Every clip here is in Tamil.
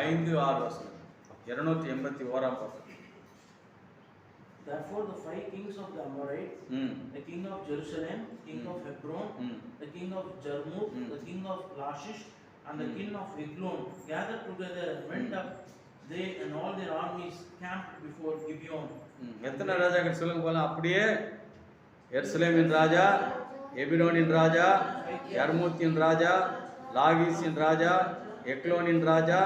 5-6 வசனம் 281 பக்கம். Therefore the 5 kings of the Amorites, the king of Jerusalem, king of Hebron, the king of Jarmuth, the king of Lachish, and the king of Eglon gathered together and went up, they and all their armies camped before Gibeon. எத்தனை ராஜாக்கள் சொல்லுங்க போலாம். அப்படியே எருசலேமின் ராஜா, எபிரோனின் ராஜா, யர்மூத்தின் ராஜா, லாகீசின் ராஜா, எக்லோனின் ராஜா,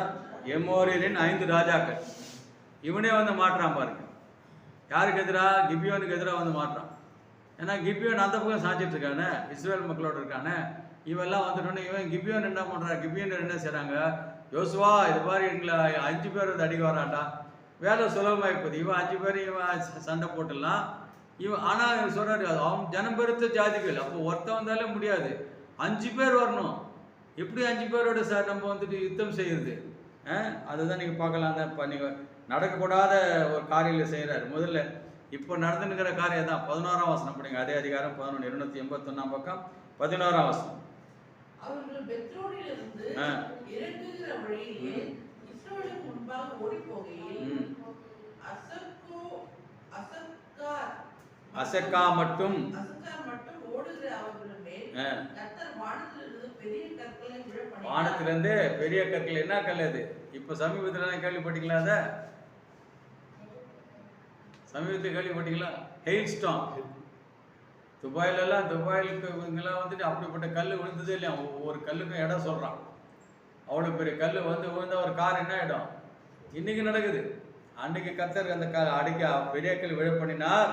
எமோரியரின் 5 ராஜாக்கள். இவனே வந்து மாற்றான் பாருங்க. யாருக்கு எதிராக? கிபியோனுக்கு எதிராக வந்து மாற்றான். ஏன்னா கிபியோன் அந்த பக்கம் சாஞ்சிட்டு இருக்கானே, இஸ்ரேல் மக்களோட இருக்கானே. இவெல்லாம் வந்துட்டோன்னே இவன் கிபியோன் என்ன பண்ணுறான்? கிபியோன் என்ன செய்கிறாங்க? யோசுவா இது மாதிரி எங்களை 5 பேர் வந்து அடிக்க வரான்டா, வேலை சுலபமாக போகுது. இவன் 5 பேர் இவன் சண்டை போட்டுடலாம். இவன் ஆனால் இவன் சொல்கிறாரு, அவன் ஜனம் பெருத்த ஜாதிகள். அப்போ ஒருத்தன் வந்தாலே முடியாது, 5 பேர் வரணும். எப்படி 5 பேரோட சார் நம்ம வந்துட்டு யுத்தம் செய்யுது? அதுதான் நீங்கள் பார்க்கலாம். தான் இப்போ நீங்கள் நடக்கக்கூடாத ஒரு காரியங்களை செய்கிறாரு. முதல்ல இப்போ நடந்துங்கிற காரியம் தான். 11ஆம் வசனம் படிங்க. அதே அதிகாரம் 11 281 பக்கம் 11ஆம் வசனம். அவர்கள் பெத்ரோனிலிருந்து இறங்குகிற வழியிலே இஸ்ரவேலுக்கு முன்பாக ஓடி போகையில் அசக்கா மட்டும் ஓடுகிற அவர்கள் மேல் கர்த்தர் வானத்திலிருந்து பெரிய கற்களை விழ பண்ணினார். வானத்திலிருந்து பெரிய கற்கள். என்ன கல் அது? இப்போ சமீபத்தில் கேள்விப்பட்டீங்களா? அதை சமீபத்தில் கேள்விப்பட்டீங்களா? ஹெயில் ஸ்டாம். துபாயிலெல்லாம் துபாயிலுக்கு இவங்கெல்லாம் வந்துட்டு அப்படிப்பட்ட கல் விழுந்ததே இல்லையா. ஒவ்வொரு கல்லுக்கும் இடம் சொல்கிறான். அவ்வளோ பெரிய கல் வந்து விழுந்த ஒரு கார் என்ன இடம் இன்னைக்கு நடக்குது. அன்றைக்கு கர்த்தர் அந்த அடிக்க பெரிய கல் விழ பண்ணினார்,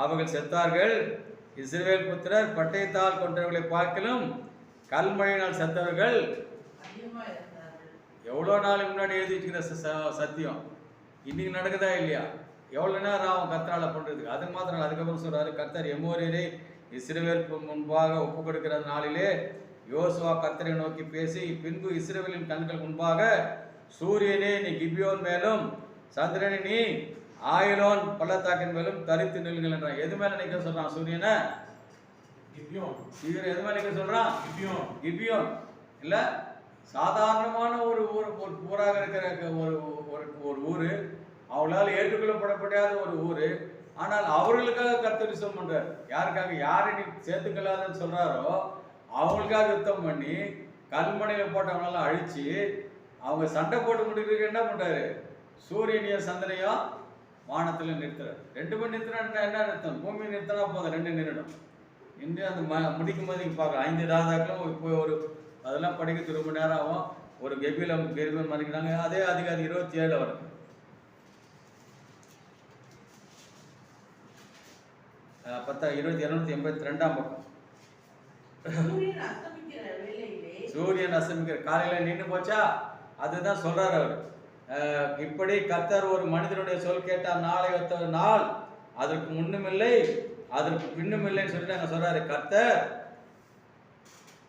அவர்கள் செத்தார்கள். இஸ்ரவேல் புத்திரர் பட்டயத்தால் கொண்டவர்களை பார்க்கலும் கல்மழையினால் செத்தவர்கள் எவ்வளோ நாள் முன்னாடி எழுதிட்டு சத்தியம் இன்னைக்கு நடக்குதா இல்லையா? எவ்வளோ நேரம் ஆகும் கர்த்தரால் பண்ணுறதுக்கு? அது மாத்திரம். அதுக்கப்புறம் சொல்கிறாரு, கர்த்தர் எமோரியரை இஸ்ரவேல் முன்பாக ஒப்பு கொடுக்கிற நாளிலே யோசுவா கர்த்தரை நோக்கி பேசி, பின்பு இஸ்ரவேலின் கண்கள் முன்பாக சூரியனே நீ கிபியோன் மேலும், சந்திரனே நீ ஆயிலோன் பள்ளத்தாக்கின் மேலும் தரித்து நில்லுங்கள் என்றான். எது மேலே நிற்க சொல்கிறான்? சூரியனை இவன் எது மேலே நிற்க சொல்கிறான்? கிபியோன் இல்லை, சாதாரணமான ஒரு ஊராக இருக்கிற ஒரு ஊர், அவளால் ஏற்றுக்கொள்ளப்படப்படாத ஒரு ஊர். ஆனால் அவர்களுக்காக கர்த்தர் யுத்தம் பண்றார். யாருக்காக? யாரை நீ சேர்த்துக்கலாதுன்னு சொல்றாரோ அவங்களுக்காக யுத்தம் பண்ணி கல்மனையில போட்டவங்களால அழிச்சு அவங்க சண்டை போட்டு முடிக்கிறதுக்கு என்ன பண்றாரு? சூரியனைய சந்திரனையும் வானத்துல நிறுத்துறாரு. 2 பேர் நிறுத்தினா என்ன நிறுத்தம்? பூமி நிறுத்தினா போதும், 2 நின்றுடும். இன்னும் அந்த முடிக்கும் போது நீங்க பார்க்கலாம் 5 ராஜாக்களும் இப்போ ஒரு அதெல்லாம் படிக்கிறது ரொம்ப நேரம் ஆகும். ஒரு கெபிலம் மதிக்கிறாங்க. அதே அதிகாரி 27 வரும். 282 பக்கம். சூரியன் அஸ்தமிக்கிற காலையில நின்று போச்சா? அதுதான் சொல்றாரு அவர். இப்படி கர்த்தர் ஒரு மனிதனுடைய சொல் கேட்டால் நாளை ஒத்த நாள் அதற்கு முன்னும் இல்லை அதற்கு பின்னும் இல்லைன்னு சொல்லிட்டு அங்க சொல்றாரு கர்த்தர்.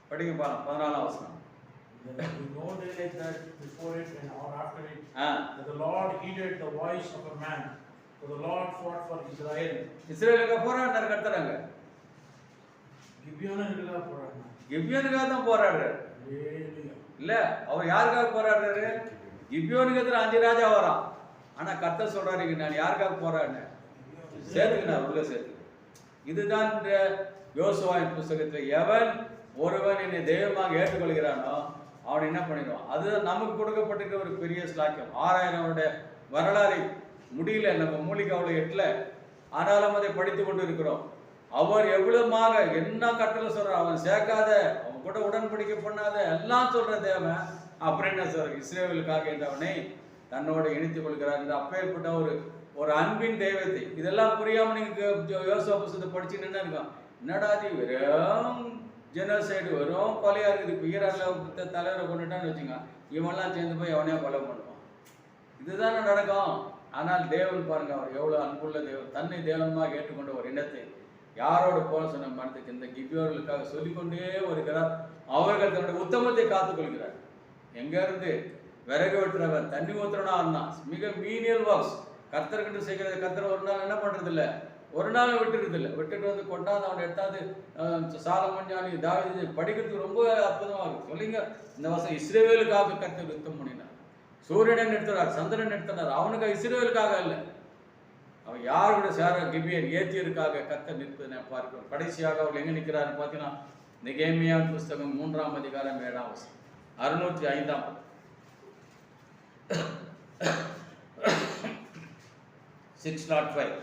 படிக்க பாருங்க 14ஆம் வசனம். No day like that before it and or after it, that the Lord heeded the voice of a man. So the Lord fought for Israel. இஸ்ரவேலுக்கு போராடுறார் கர்த்தர். அங்க கிபியோனுக்காக போராடுறார். கிபியோனுக்காக தான் போராடுறாரு. இல்ல, அவர் யாருக்காக போராடுறாரு? கிபியோனுக்கு எதிராக 5 ராஜா வரான். ஆனா கர்த்தர் சொல்றாரு, நான் யாருக்காக போராடினேன்? சேர்த்துக்கினார், உள்ள சேர்த்து. இதுதான் யோசுவாவின் புஸ்தகத்தில் எவன் ஒருவன் என்னை தெய்வமாக ஏற்றுக்கொள்கிறானோ அவன் என்ன பண்ணிடுவான். அதுதான் நமக்கு கொடுக்கப்பட்டிருக்க ஒரு பெரிய ஸ்லாக்கியம். 6000 வரலாறை முடியல, நம்ம மூலிகாவில் எட்டல, ஆனாலும் அதை படித்து கொண்டு இருக்கிறோம். அவர் எவ்வளவுமாக என்ன கட்டளை சொல்ற, அவன் சேர்க்காத, அவன் கூட உடன்படிக்கை பண்ணாத, எல்லாம் சொல்ற தேவன். அப்புறம் என்ன சொல்ற? இஸ்ரவேலுக்காக என்றவனை தன்னோட இணைத்துக் கொள்கிறார். இந்த அப்பேற்பட்ட ஒரு அன்பின் தெய்வத்தை இதெல்லாம் புரியாம நீங்க யோசுவா புஸ்தகத்தை படிச்சுன்னு என்ன இருக்கும்? என்னடா அது வெறும் ஜெனோசைடு, வெறும் கொலையா இருக்குது. இப்போ ஈரான்ல தலைவரை கொண்டுட்டான்னு வச்சுங்க, இவன்லாம் சேர்ந்து போய் எவனையா கொலை பண்ணுவான். இதுதானே நடக்கும். ஆனால் தேவன் பாருங்க, அவர் எவ்வளவு அன்புள்ள தேவன். தன்னை தேவனமாக ஏற்றுக்கொண்ட ஒரு இனத்தை யாரோடு போல சொன்ன மனத்துக்கு இந்த கிபியோர்களுக்காக சொல்லிக்கொண்டே வருகிறார். அவர்கள் தன்னுடைய உத்தமத்தை காத்துக்கொள்கிறார். எங்க இருந்து விறகு வெட்டுறவன், தண்ணி ஊத்துறனா இருந்தான், மிக மீனியல் ஒர்க்ஸ் கர்த்தர்கிட்ட செய்கிறது. கர்த்தர் ஒரு நாள் என்ன பண்றது இல்லை, ஒரு நாள் விட்டுறது இல்லை. விட்டுட்டு வந்து கொண்டாந்து அவனை எடுத்தாது சாலமோன் ஞானி தாவீது படிக்கிறதுக்கு ரொம்ப அற்புதமாக இருக்கு. சொல்லிங்க, இந்த வருஷம் இஸ்ரவேலுக்காக கர்த்தர் யுத்தம் பண்ணினார். சூரியனை நிறுத்துறார், சந்திரன் நிறுத்தினார். அவனுக்கு இஸ்ரவேலுக்காக இல்லை, அவன் யாரோட சேர கிபியன் ஏத்தியருக்காக கர்த்தர் நிற்பதை பார்க்கிறோம். கடைசியாக அவர் எங்க நிற்கிறாருன்னு பார்த்தீங்கன்னா நெகேமியா புஸ்தகம் 3ஆம் அதிகாரம் 7ஆம் வசனம் 605ஆம் 605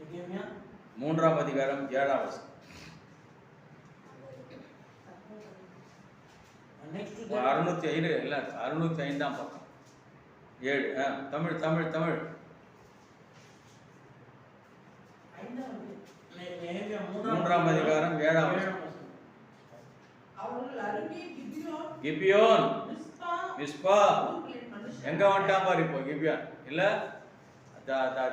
நெகேமியா 3ஆம் அதிகாரம் 7ஆம் வசனம். next to 605 இல்ல 605ஆம் பக்கம் 7. தமிழ் தமிழ் தமிழ் நெகேமியா 3ஆம் அதிகாரம் 7ஆம் வசனம். அவர்கள் அருகே கிபியோன் மிஸ்பா ஊர்களின் மனுஷர் எங்க வந்துட்டான் பாரு இப்போ கிபியோன் இல்ல.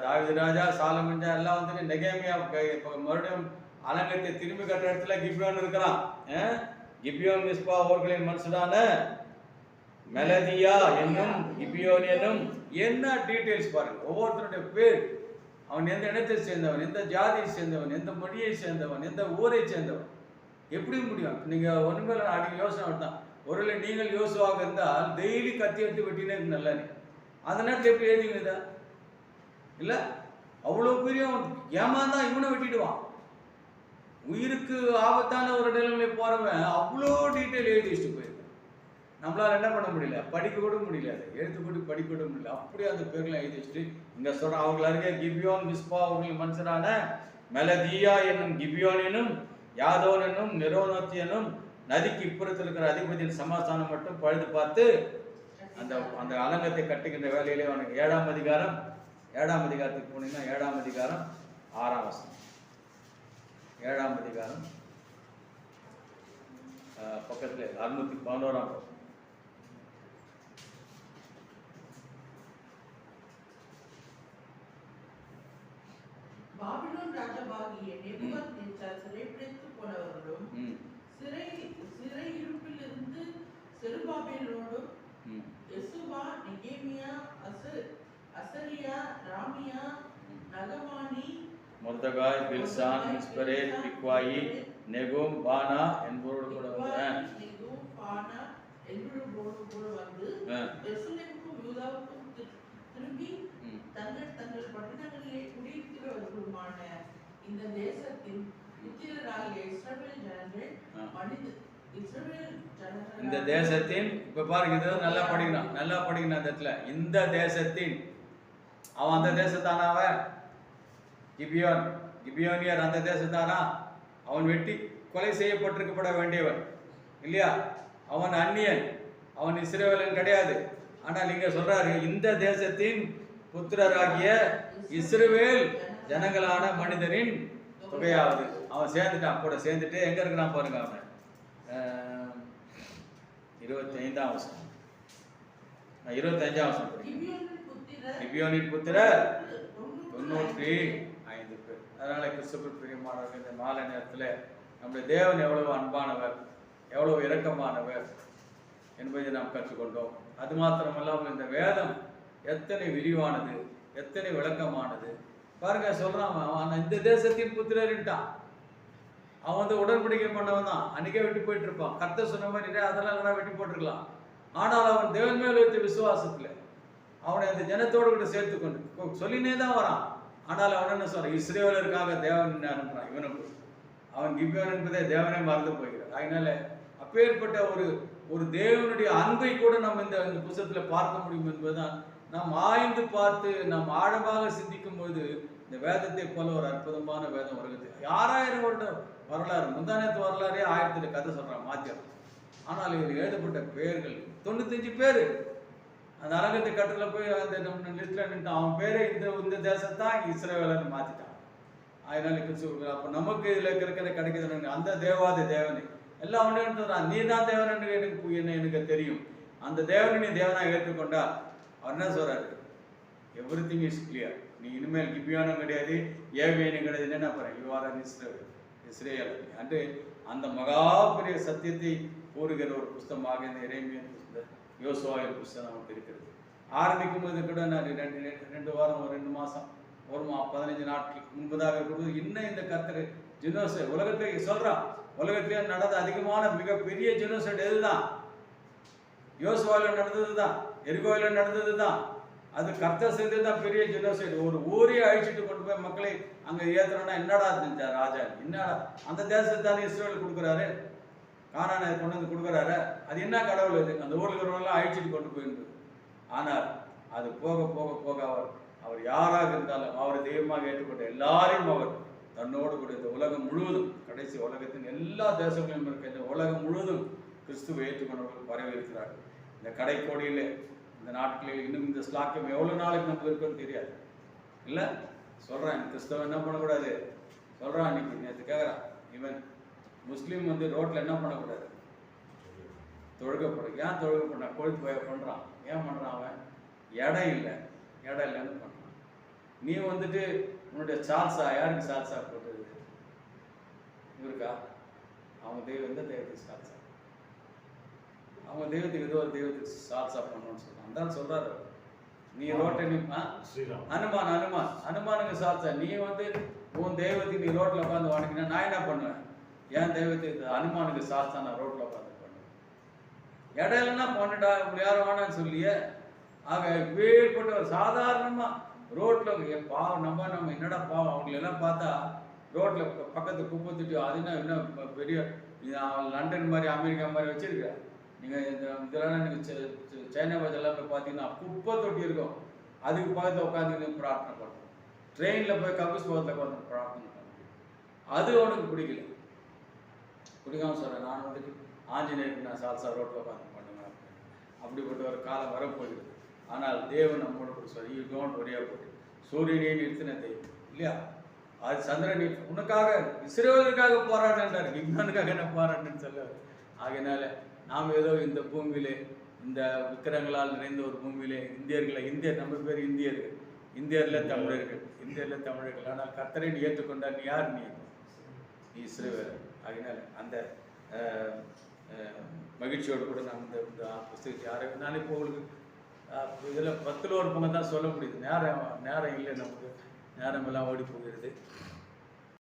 தாவீது ராஜா சாலமன் எல்லாம் வந்து நெகேமியா இப்போ மறுபடியும் அலங்கத்தை திரும்பி கட்டுற இடத்துல கிபியோன் இருக்கிறான். கிபியோன் மிஸ்பா அவர்களின் மனுஷனான மெலதியா என்னும் கிபியோன் என்னும் என்ன டீட்டெயில்ஸ் பாருங்க. ஒவ்வொருத்தருடைய பேர், அவன் எந்த இனத்தை சேர்ந்தவன், எந்த ஜாதியை சேர்ந்தவன், எந்த மொழியை சேர்ந்தவன், எந்த ஊரை சேர்ந்தவன், எப்படி முடியும்? நீங்க ஒண்ணுமே அடி யோசனை தான். ஒருவேளை நீங்கள் யோசுவாக இருந்தால் டெய்லி கத்தி எடுத்து வெட்டினே இருக்கு நல்லா. நீ அந்த நேரத்தில் எப்படி எழுதிங்க இல்ல? அவ்வளவு பெரிய ஏமாந்தா இவனை வெட்டிடுவான். உயிருக்கு ஆபத்தான ஒரு நிலைமையில போறவன் அவ்வளோ டீட்டெயில் எழுதி வச்சுட்டு போயிருக்கான். நம்மளால என்ன பண்ண முடியல, படிக்க கூட முடியல, அதை எழுத்து கூட படிக்க கூட முடியல. அப்படியே அந்த பேர்லாம் எழுதி வச்சுட்டு இங்க சொல்ற அவர்கள் அருகே கிபியோன் மிஸ்பா அவர்கள் மனுஷரான மெலதியா என்னும் கிபியோன் என்னும் யாதோன் என்னும் நிரோனோத்தி என்னும் நதிக்கு இப்புறத்தில் இருக்கிற அதிபதியின் சமாதானம் மட்டும் பழுது பார்த்து அந்த அந்த அலங்கத்தை கட்டுகின்ற வேலையிலே அவனுக்கு 7ஆம் அதிகாரம் 7ஆம் அதிகாரத்துக்கு போனீங்கன்னா 7ஆம் அதிகாரம் 6ஆம் வசனம். 7ஆம் அதிகாரம் பக்கத்துல 611ஆம் பக்கம். பாபிலோன் ராஜாவாகிய நேபுகாத்நேச்சார் சிறைப்பிடித்து போனவர்களும் சிறையிருப்பிலிருந்து செருபாபேலோடும் யெசுவா, நெகேமியா, அசரியா, ராமியா, நகமானி, மொர்தகாய், பில்சான், மிஸ்பரேத், பிக்வாயி, நெகும், பானா என்பவரோடு கூட வந்து எருசலேமுக்கும் யூதாவுக்கும் திரும்பி தங்கள் தங்கள் பட்டணங்களிலே குடியிருக்கிறவர்களுமான இந்த தேசத்தின் புத்திரராகிய இஸ்ரவேல் ஜனங்கள் இந்த தேசத்தின் இப்ப பாருங்க, இது நல்லா படிக்கணும், நல்லா படிக்கணும். அந்த இடத்துல இந்த தேசத்தின், அவன் அந்த தேசத்தானா? அவன் கிபியோனியர் அந்த தேசத்தானா? அவன் வெட்டி கொலை செய்யப்பட்டிருக்கப்பட வேண்டியவன் இல்லையா? அவன் அந்நியன், அவன் இஸ்ரவேலன் கிடையாது. ஆனால் நீங்க சொல்றாரு இந்த தேசத்தின் புத்திரராகிய இஸ்ரவேல் ஜனங்களான மனிதரின் தொகையாவது. அவன் சேர்ந்துட்டான், கூட சேர்ந்துட்டு எங்க இருக்கிறான் பாருங்க. அவன் 25ஆம் வசனம் 25ஆம் வசனம். கிபியோனின் புத்திரர் 95 பேர். அதனால கிறிஸ்துவுக்குள் பிரியமானவர்கள், இந்த மாலை நேரத்தில் நம்முடைய தேவன் எவ்வளவு அன்பானவர், எவ்வளவு இரக்கமானவர் என்பதை நாம் கற்றுக்கொண்டோம். அது மாத்திரமல்லாமல் இந்த வேதம் எத்தனை விரிவானது, எத்தனை விளக்கமானது பாருங்க. சொல்றான் அவன் இந்த தேசத்தின் புத்திரர்ட்டான். அவன் வந்து உடன்படிக்கை பண்ணவன் தான், அன்னைக்கே வெட்டி போயிட்டு இருப்பான். கர்த்தர் சொன்ன மாதிரி அதெல்லாம் நல்லா வெட்டி போட்டிருக்கலாம். ஆனால் அவன் தேவன் மேல் வைத்த விசுவாசத்துல அவனை அந்த ஜனத்தோடு கூட சேர்த்து கொண்டு சொல்லினே தான் வரான். ஆனால் அவன் என்ன சொல்றான்? இஸ்ரவேலருக்காக தேவன் அனுப்புறான் இவனுக்கு. அவன் கிபியோன் என்பதே தேவனே மறந்து போகிறார். அதனால அப்பேற்பட்ட ஒரு தேவனுடைய அன்பை கூட நம்ம இந்த புத்தகத்துல பார்க்க முடியும் என்பதுதான் நாம் ஆய்ந்து பார்த்து நாம் ஆழமாக சிந்திக்கும் போது இந்த வேதத்தை போல ஒரு அற்புதமான வேதம் வருகிறது. 6000 வருடம் வரலாறு, முந்தானத்து வரலாறே 1000 கதை சொல்றான் மாத்தியம். ஆனால் இவர் எழுதப்பட்ட பெயர்கள் 95 பேர். அந்த அலங்கத்தை கட்டுல போய் அந்த நம்ம லிஸ்ட்ல நின்றான். அவன் பேரை இந்த தேசத்தான் இஸ்ரவேலன்னு மாத்திட்டான். அதனால அப்ப நமக்கு இதுல இருக்கிற கிடைக்கிறது அந்த தேவாதி தேவனை எல்லாம் ஒண்ணு சொல்றான். நீ தான் தேவன் எனக்கு தெரியும். அந்த தேவனை நீ தேவனாக ஏற்றுக்கொண்டா அவர் என்ன சொல்றாரு? Everything is clear. நீ இனிமேல் கிபியோனும் கிடையாது, ஏவியனும் கிடையாது. என்ன போறேன்? யூ ஆர் இஸ்ரேல் அன்று அந்த மகா பெரிய சத்தியத்தை கூறுகிற ஒரு புஸ்தகமாக இந்த எரேமியன் புஸ்தகம், யோசுவாவின் புஸ்தகம் நமக்கு இருக்கிறது. ஆரம்பிக்கும் போது கூட நான் 2 வாரம் 2 மாசம் 15 நாட்கள் முன்பதாக இருக்கும்போது இன்னும் இந்த கர்த்தர் ஜெனோசைட் உலகத்தை சொல்றான். உலகத்திலே நடந்த அதிகமான மிகப்பெரிய ஜெனோசைட் எதுதான்? யோசுவாவில் நடந்தது தான். எரிகோவில் நடந்தது தான். அது கர்த்தர் செஞ்சது தான் பெரிய ஜெனோசைடு. ஒரு ஊரையே அழிச்சிட்டு கொண்டு போய் மக்களை அங்கே ஏற்றுறோன்னா என்னடா செஞ்சார் ராஜா? என்னடா அந்த தேசத்தை தானே இஸ்ரேல் கொடுக்குறாரு, கானானை கொண்டு வந்து கொடுக்குறாரு. அது என்ன கடவுள் அது? அந்த ஊரில் இருக்கிறவங்களாம் அழிச்சிட்டு கொண்டு போயிருந்தது. ஆனால் அது போக போக போக அவர் யாராக இருந்தாலும் அவரை தெய்வமாக ஏற்றுக்கொண்ட எல்லாரையும் அவர் தன்னோடு கூட இந்த உலகம் முழுவதும், கடைசி உலகத்தின் எல்லா தேசங்களிலும் இருக்க இந்த உலகம் முழுவதும் கிறிஸ்துவை ஏற்றுக்கொண்டவர்கள் வரவேற்கிறார். இந்த கடைக்கோடியில் இந்த நாட்களில் இன்னும் இந்த ஸ்லாக்கியம் எவ்வளோ நாளைக்கு நமக்கு இருக்குன்னு தெரியாது இல்லை. சொல்கிறான் கிறிஸ்தவன் என்ன பண்ணக்கூடாது சொல்கிறான். இன்னைக்கு நேற்று கேட்குறான், இவன் முஸ்லீம் வந்து ரோட்டில் என்ன பண்ணக்கூடாது, தொழுகப்படும். ஏன் தொழுகப்பட கொழுத்து போய் பண்ணுறான்? ஏன் பண்ணுறான்? அவன் இடம் இல்லைன்னு பண்ணுறான். நீ வந்துட்டு உன்னுடைய சால்சா யாருக்கு சால்சா போட்டது? இவருக்கா? அவங்க தெய்வம் எந்த தெய்வத்துக்கு சால்சா? அவங்க தெய்வத்துக்கு ஏதோ ஒரு தெய்வத்துக்கு சால்சா பண்ணணும்னு சொல்றான். அதான் சொல்றாரு, நீ ரோட்டை நீ அனுமானுங்க சால்சா. நீ வந்து உன் தெய்வத்துக்கு நீ ரோட்டில் உட்காந்து வணங்கினா நான் என்ன பண்ணுவேன்? என் தெய்வத்துக்கு அனுமானுக்கு சால்சா நான் ரோட்டில் உட்காந்து பண்ணுவேன். இடம் இல்லைன்னா பண்ணுடா, இப்படி யாரும் வேணான்னு சொல்லியே. ஆக இப்பேற்பட்ட ஒரு சாதாரணமா ரோட்ல பாவம் நம்ம என்னடா பாவம் அவங்களெல்லாம் பார்த்தா ரோட்ல பக்கத்து குப்பை திட்டு. அதுனா என்ன பெரிய லண்டன் மாதிரி அமெரிக்கா மாதிரி வச்சிருக்க. நீங்க இதெல்லாம் நீங்க சைனா பஜெல்லாம் போய் பார்த்தீங்கன்னா குப்பை தொட்டி இருக்கும். அதுக்கு பக்கத்தில் உட்காந்து பிரார்த்தனை பண்ணுறோம். ட்ரெயினில் போய் கபூஸ் பக்கத்தில் உட்காந்து பிரார்த்தனை பண்ணுறோம். அது அவனுக்கு பிடிக்காம சொல்கிறேன். நான் வந்துட்டு ஆஞ்சநேயருக்கு நான் சால்சா ரோட்டில் உட்காந்து பண்ணுவேன். அப்படிப்பட்ட ஒரு காலம் வரப்போகிறது. ஆனால் தேவன் நம்மோட கூட சொல்லி you don't worry about it. சூரியனை நிறுத்தின தெய்வம் இல்லையா? அது சந்திரனை உனக்காக இஸ்ரவேலுக்காக போராடுன்றார். இவனுக்காக என்ன போராடுன்னு சொல்ல. ஆகையினால நாம் ஏதோ இந்த பூமியிலே இந்த விக்கிரங்களால் நிறைந்த ஒரு பூமியிலே இந்தியர் நம்ம பேர் இந்தியரில் தமிழர்கள். ஆனால் கர்த்தரை நீ ஏற்றுக்கொண்டார். நீ யார்? நீ இஸ்ரவேல். ஆகையினால அந்த மகிழ்ச்சியோடு கூட நாம் இந்த புஸ்தகத்தை ஆரம்பினாலே இப்போ உங்களுக்கு இதில் 10ல் ஒரு பங்கு தான் சொல்ல முடியுது. நேரம் இல்லை, நமக்கு நேரம் எல்லாம் ஓடி போகிறது.